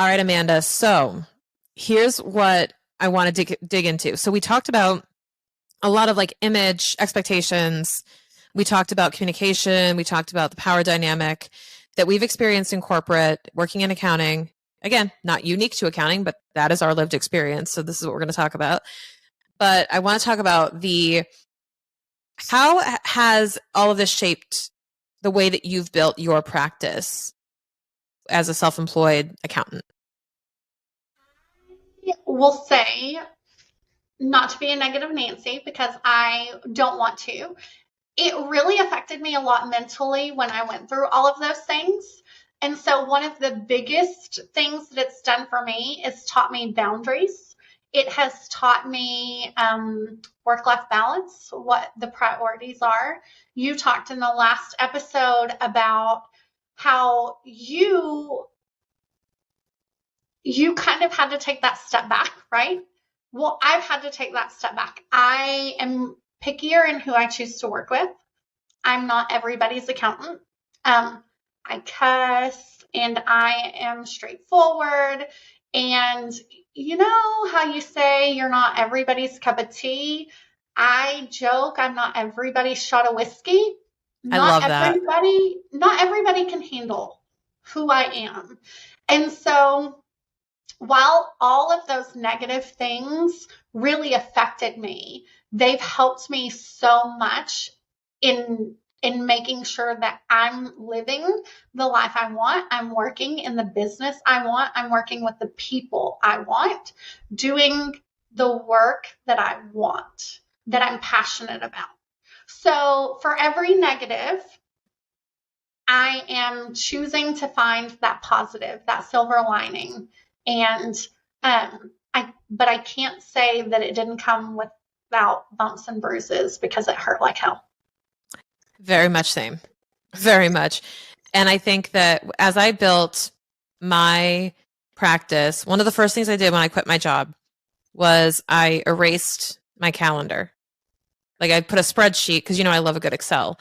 All right, Amanda. So here's what I want to dig into. So we talked about a lot of like image expectations. We talked about communication. We talked about the power dynamic that we've experienced in corporate, working in accounting. Again, not unique to accounting, but that is our lived experience. So this is what we're going to talk about. But I want to talk about how has all of this shaped the way that you've built your practice as a self-employed accountant? I will say, not to be a negative Nancy, because I don't want to. It really affected me a lot mentally when I went through all of those things. And so one of the biggest things that it's done for me is taught me boundaries. It has taught me work-life balance, what the priorities are. You talked in the last episode about how you kind of had to take that step back, right? Well, I've had to take that step back. I am pickier in who I choose to work with. I'm not everybody's accountant. I cuss and I am straightforward. And you know how you say you're not everybody's cup of tea? I joke I'm not everybody's shot of whiskey. I love that. Not everybody can handle who I am. And so while all of those negative things really affected me, they've helped me so much in making sure that I'm living the life I want. I'm working in the business I want. I'm working with the people I want, doing the work that I want, that I'm passionate about. So for every negative, I am choosing to find that positive, that silver lining. And but I can't say that it didn't come without bumps and bruises, because it hurt like hell. Very much same. Very much. And I think that as I built my practice, one of the first things I did when I quit my job was I erased my calendar. Like I put a spreadsheet, because I love a good Excel.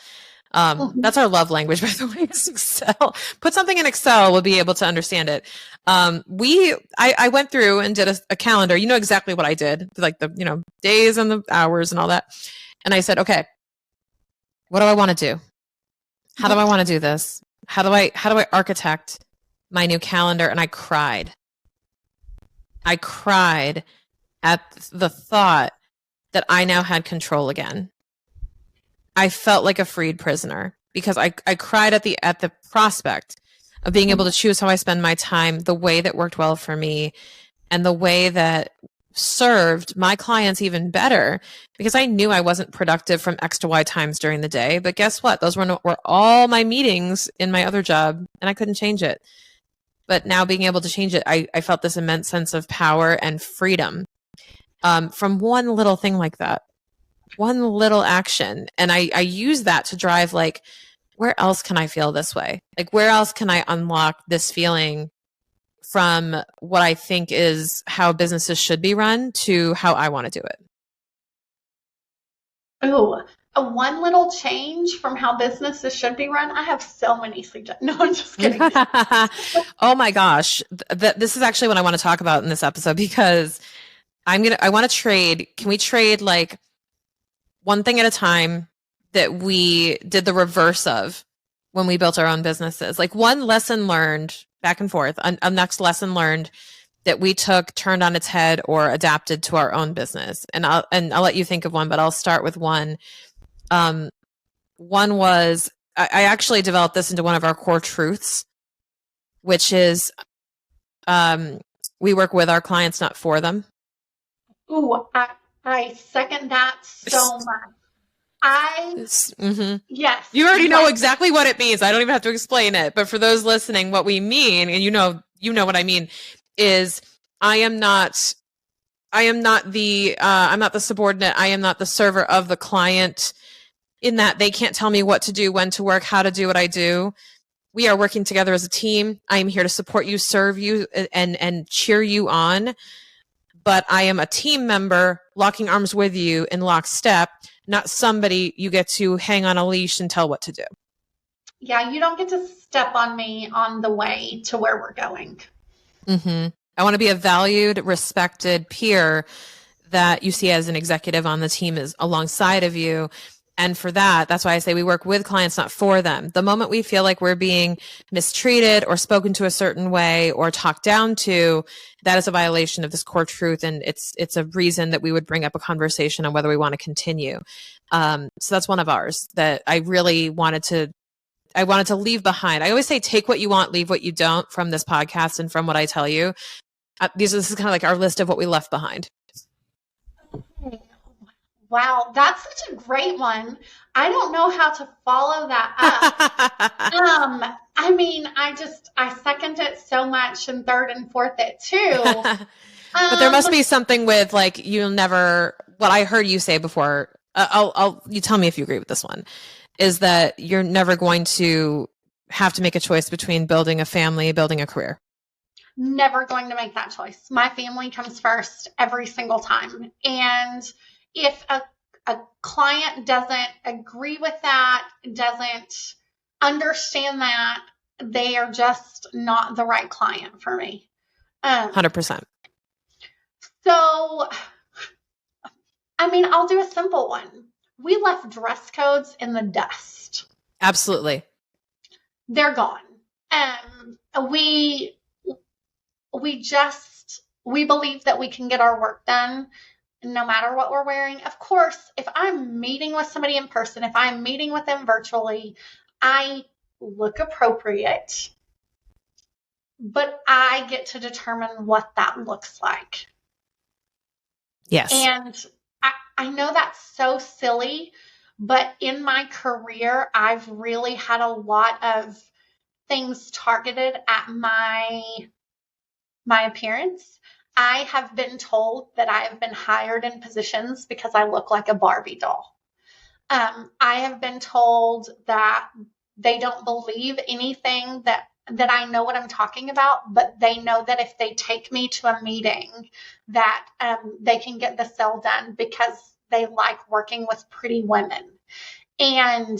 That's our love language, by the way, is Excel. Put something in Excel, we'll be able to understand it. I went through and did a calendar. You know exactly what I did, like the days and the hours and all that. And I said, okay, what do I want to do? How do I want to do this? How do I architect my new calendar? And I cried. I cried at the thought that I now had control again. I felt like a freed prisoner, because I cried at the prospect of being able to choose how I spend my time, the way that worked well for me, and the way that served my clients even better, because I knew I wasn't productive from X to Y times during the day. But guess what? Those were all my meetings in my other job, and I couldn't change it. But now being able to change it, I felt this immense sense of power and freedom from one little thing like that. One little action. And I use that to drive, like, where else can I feel this way? Like, where else can I unlock this feeling from what I think is how businesses should be run to how I want to do it? Oh, one little change from how businesses should be run. I have so many suggestions. No, I'm just kidding. Oh my gosh. This is actually what I want to talk about in this episode, because I want to trade. Can we trade like one thing at a time that we did the reverse of when we built our own businesses? Like one lesson learned back and forth, a next lesson learned that we took, turned on its head, or adapted to our own business. And I'll let you think of one, but I'll start with one. One was, I actually developed this into one of our core truths, which is we work with our clients, not for them. Ooh, I second that so much. Yes. You already know exactly what it means. I don't even have to explain it. But for those listening, what we mean, and you know what I mean, is I'm not the subordinate. I am not the server of the client, in that they can't tell me what to do, when to work, how to do what I do. We are working together as a team. I am here to support you, serve you, and cheer you on. But I am a team member locking arms with you in lockstep, not somebody you get to hang on a leash and tell what to do. Yeah, you don't get to step on me on the way to where we're going. I want to be a valued, respected peer that you see as an executive on the team is alongside of you. And for that, that's why I say we work with clients, not for them. The moment we feel like we're being mistreated or spoken to a certain way or talked down to, that is a violation of this core truth. And it's a reason that we would bring up a conversation on whether we want to continue. So that's one of ours that I really wanted to leave behind. I always say, take what you want, leave what you don't from this podcast and from what I tell you. This is kind of like our list of what we left behind. Wow, that's such a great one. I don't know how to follow that up. I mean, I second it so much and third and fourth it too. But there must be something with like, what I heard you say before, you tell me if you agree with this one, is that you're never going to have to make a choice between building a family, building a career. Never going to make that choice. My family comes first every single time. And if a client doesn't agree with that, doesn't understand that, they are just not the right client for me. 100%. So, I mean, I'll do a simple one. We left dress codes in the dust. Absolutely. They're gone. We believe that we can get our work done no matter what we're wearing. Of course, if I'm meeting with somebody in person, if I'm meeting with them virtually, I look appropriate, but I get to determine what that looks like. Yes. And I know that's so silly, but in my career, I've really had a lot of things targeted at my appearance. I have been told that I have been hired in positions because I look like a Barbie doll. I have been told that they don't believe anything that I know what I'm talking about, but they know that if they take me to a meeting that they can get the sale done because they like working with pretty women. And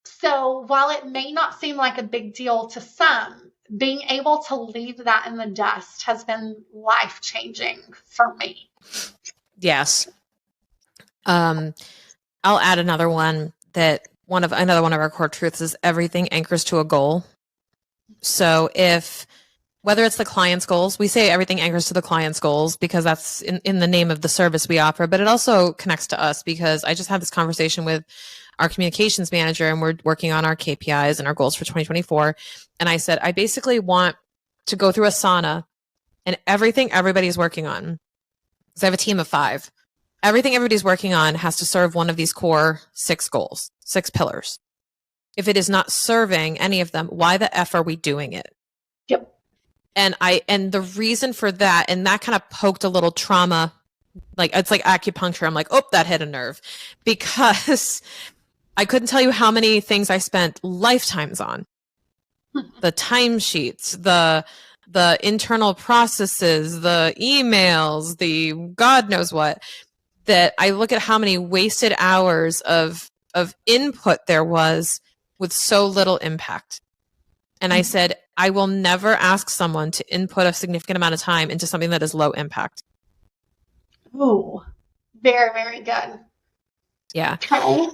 so while it may not seem like a big deal to some, being able to leave that in the dust has been life-changing for me. Yes. I'll add another one that another one of our core truths is everything anchors to a goal. So whether it's the client's goals, we say everything anchors to the client's goals because that's in the name of the service we offer, but it also connects to us because I just had this conversation with our communications manager and we're working on our KPIs and our goals for 2024. And I said, I basically want to go through a sauna and everything everybody's working on, because I have a team of 5, everything everybody's working on has to serve one of these core 6 goals, 6 pillars. If it is not serving any of them, why the F are we doing it? Yep. And the reason for that, and that kind of poked a little trauma, like it's like acupuncture. I'm like, oh, that hit a nerve, because I couldn't tell you how many things I spent lifetimes on. The timesheets, the internal processes, the emails, the God knows what, that I look at how many wasted hours of input there was with so little impact. And I said, I will never ask someone to input a significant amount of time into something that is low impact. Oh, very, very good. Yeah. Okay.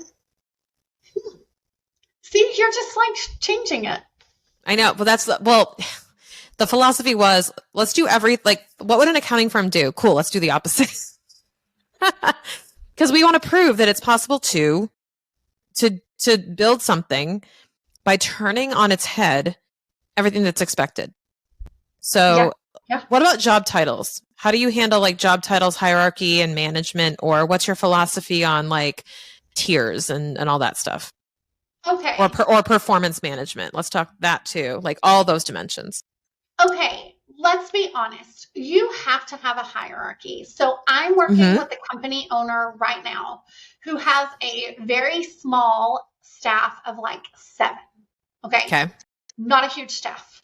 See, you're just like changing it. I know. Well, the philosophy was, let's do what would an accounting firm do? Cool. Let's do the opposite. Because we want to prove that it's possible to build something by turning on its head everything that's expected. So yeah. What about job titles? How do you handle like job titles, hierarchy and management, or what's your philosophy on like tiers and all that stuff? Okay. Or performance management. Let's talk that too. Like all those dimensions. Okay. Let's be honest. You have to have a hierarchy. So I'm working with a company owner right now who has a very small staff of like 7. Okay. Not a huge staff.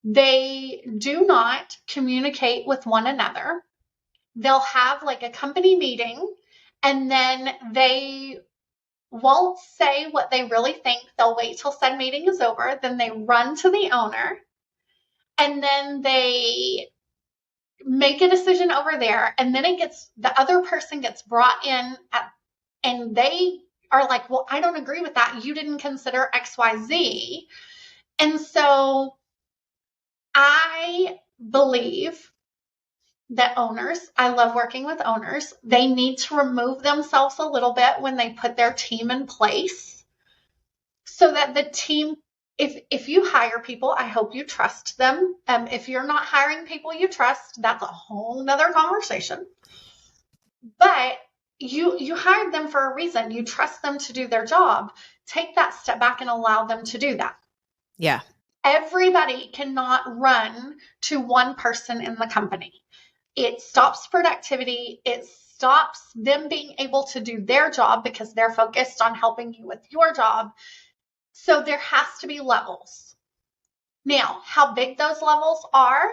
They do not communicate with one another. They'll have like a company meeting and then they won't say what they really think. They'll wait till said meeting is over. Then they run to the owner and then they make a decision over there, and then the other person gets brought in and they are like, well, I don't agree with that. You didn't consider XYZ. And so I believe that I love working with owners. They need to remove themselves a little bit when they put their team in place so that the team, if you hire people, I hope you trust them. If you're not hiring people you trust, that's a whole nother conversation. But you hired them for a reason. You trust them to do their job. Take that step back and allow them to do that. Yeah. Everybody cannot run to one person in the company. It stops productivity. It stops them being able to do their job because they're focused on helping you with your job. So there has to be levels. Now, how big those levels are,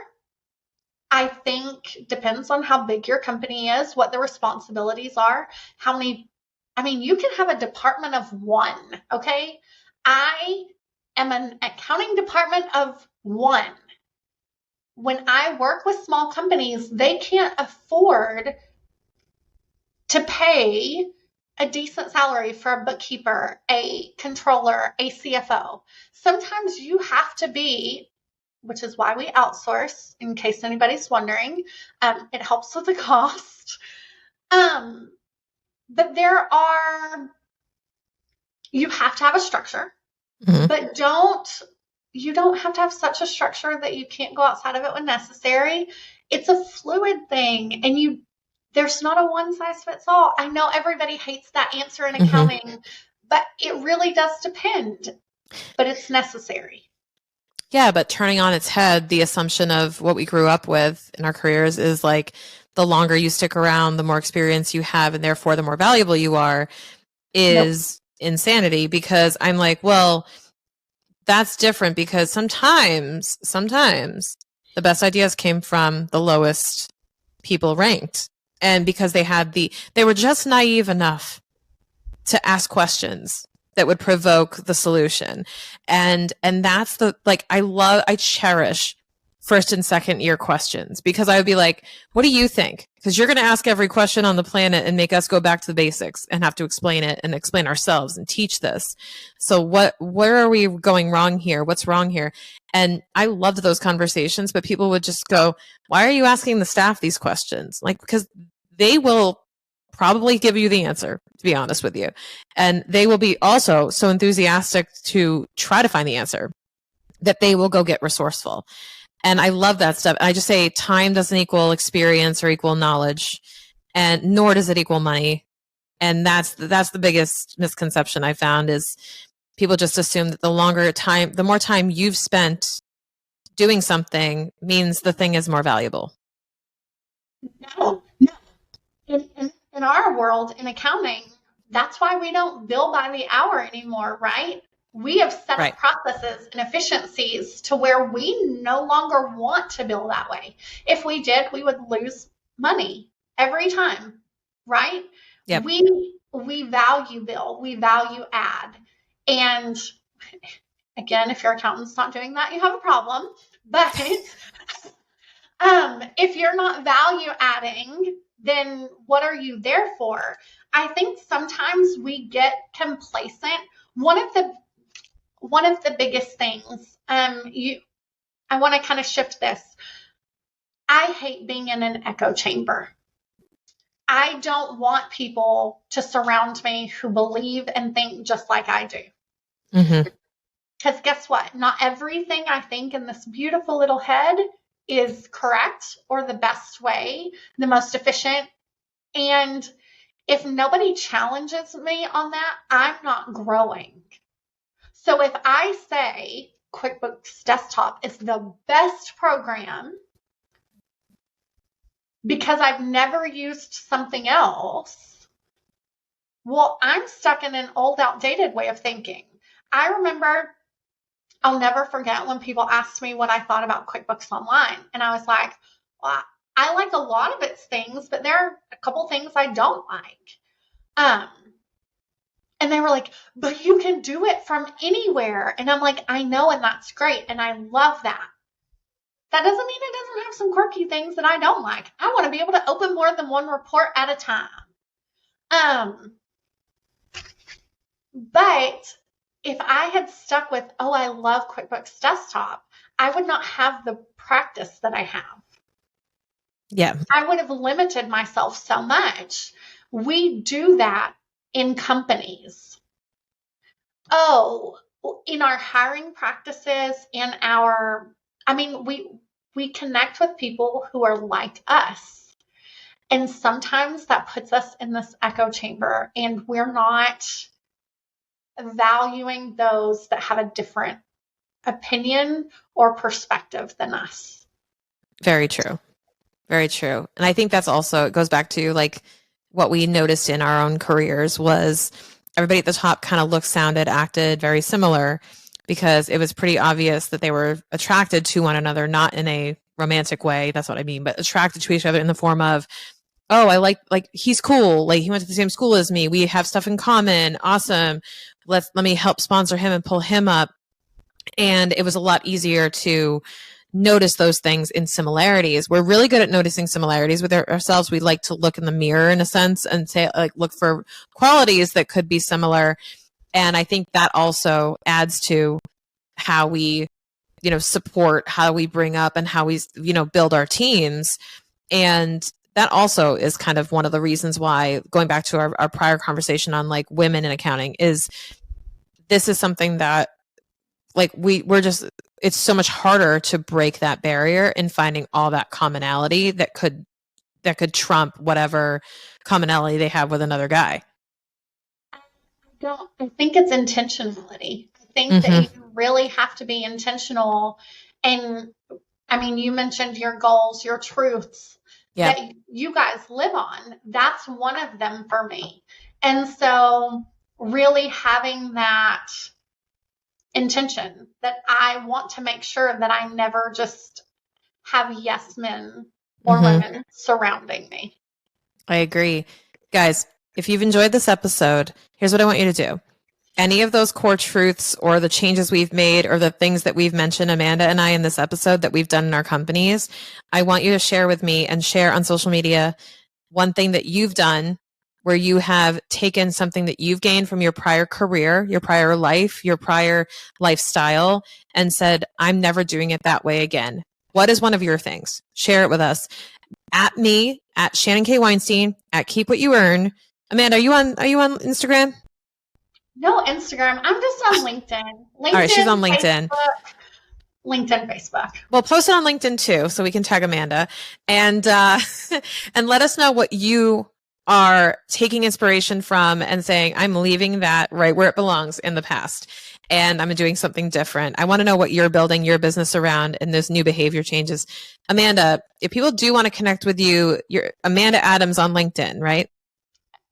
I think depends on how big your company is, what the responsibilities are, you can have a department of one, okay? I am an accounting department of one. When I work with small companies, they can't afford to pay a decent salary for a bookkeeper, a controller, a CFO. Sometimes you have to be, which is why we outsource, in case anybody's wondering. It helps with the cost. But you have to have a structure, but you don't have to have such a structure that you can't go outside of it when necessary. It's a fluid thing, and there's not a one size fits all. I know everybody hates that answer in accounting, but it really does depend, but it's necessary. Yeah, but turning on its head, the assumption of what we grew up with in our careers is like the longer you stick around, the more experience you have, and therefore the more valuable you are, is insanity. Because I'm like, well, that's different because sometimes the best ideas came from the lowest people ranked. And because they were just naive enough to ask questions that would provoke the solution. And that's I cherish first and second year questions, because I would be like, what do you think? Because you're going to ask every question on the planet and make us go back to the basics and have to explain it and explain ourselves and teach this. So where are we going wrong here? What's wrong here? And I loved those conversations, but people would just go, why are you asking the staff these questions? Like, because they will probably give you the answer, to be honest with you. And they will be also so enthusiastic to try to find the answer that they will go get resourceful. And I love that stuff. I just say time doesn't equal experience or equal knowledge, and nor does it equal money. And that's the biggest misconception I found, is people just assume that the more time you've spent doing something means the thing is more valuable. No. In our world, in accounting, that's why we don't bill by the hour anymore, right? We have set up processes and efficiencies to where we no longer want to bill that way. If we did, we would lose money every time, right? Yep. We value bill, we value add. And again, if your accountant's not doing that, you have a problem. But if you're not value adding, then what are you there for? I think sometimes we get complacent. One of the biggest things, I want to kind of shift this. I hate being in an echo chamber. I don't want people to surround me who believe and think just like I do. Because guess what? Not everything I think in this beautiful little head is correct or the best way, the most efficient. And if nobody challenges me on that, I'm not growing. So if I say QuickBooks Desktop is the best program because I've never used something else, well, I'm stuck in an old, outdated way of thinking. I remember, I'll never forget when people asked me what I thought about QuickBooks Online. And I was like, well, I like a lot of its things, but there are a couple things I don't like. And they were like, but you can do it from anywhere. And I'm like, I know, and that's great. And I love that. That doesn't mean it doesn't have some quirky things that I don't like. I want to be able to open more than one report at a time. But if I had stuck with, oh, I love QuickBooks Desktop, I would not have the practice that I have. Yeah. I would have limited myself so much. We do that in companies. Oh, in our hiring practices, we connect with people who are like us. And sometimes that puts us in this echo chamber, and we're not valuing those that have a different opinion or perspective than us. Very true. Very true. And I think that's also, it goes back to like what we noticed in our own careers was everybody at the top kind of looked, sounded, acted very similar because it was pretty obvious that they were attracted to one another, not in a romantic way. That's what I mean, but attracted to each other in the form of, oh, I like he's cool. Like he went to the same school as me. We have stuff in common. Awesome. Let me help sponsor him and pull him up. And it was a lot easier to notice those things in similarities. We're really good at noticing similarities with ourselves. We like to look in the mirror in a sense and say, like, look for qualities that could be similar. And I think that also adds to how we, support, how we bring up and how we, build our teams. And that also is kind of one of the reasons why, going back to our prior conversation on like women in accounting, is this is something that like we're just, it's so much harder to break that barrier in finding all that commonality that could trump whatever commonality they have with another guy. I think it's intentionality. I think that you really have to be intentional. And I mean, you mentioned your goals, your truths that you guys live on. That's one of them for me. And so really having that intention that I want to make sure that I never just have yes men or women surrounding me. I agree. Guys, if you've enjoyed this episode, here's what I want you to do. Any of those core truths or the changes we've made or the things that we've mentioned, Amanda and I, in this episode that we've done in our companies, I want you to share with me and share on social media one thing that you've done where you have taken something that you've gained from your prior career, your prior life, your prior lifestyle, and said, I'm never doing it that way again. What is one of your things? Share it with us. At me, at Shannon K. Weinstein, at Keep What You Earn. Amanda, are you on Instagram? No, Instagram. I'm just on LinkedIn. All right, she's on LinkedIn. Facebook. Well, post it on LinkedIn too, so we can tag Amanda and and let us know what you are taking inspiration from and saying, I'm leaving that right where it belongs in the past, and I'm doing something different. I want to know what you're building your business around and those new behavior changes. Amanda, if people do want to connect with you, you're Amanda Adams on LinkedIn, right?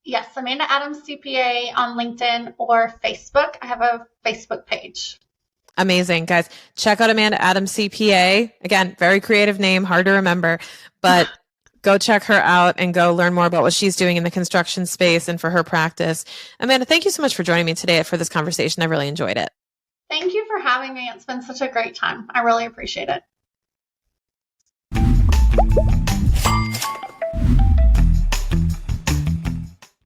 Yes, Amanda Adams CPA on LinkedIn or Facebook. I have a Facebook page. Amazing, guys. Check out Amanda Adams CPA. Again, very creative name, hard to remember, but go check her out and go learn more about what she's doing in the construction space and for her practice. Amanda, thank you so much for joining me today for this conversation. I really enjoyed it. Thank you for having me. It's been such a great time. I really appreciate it.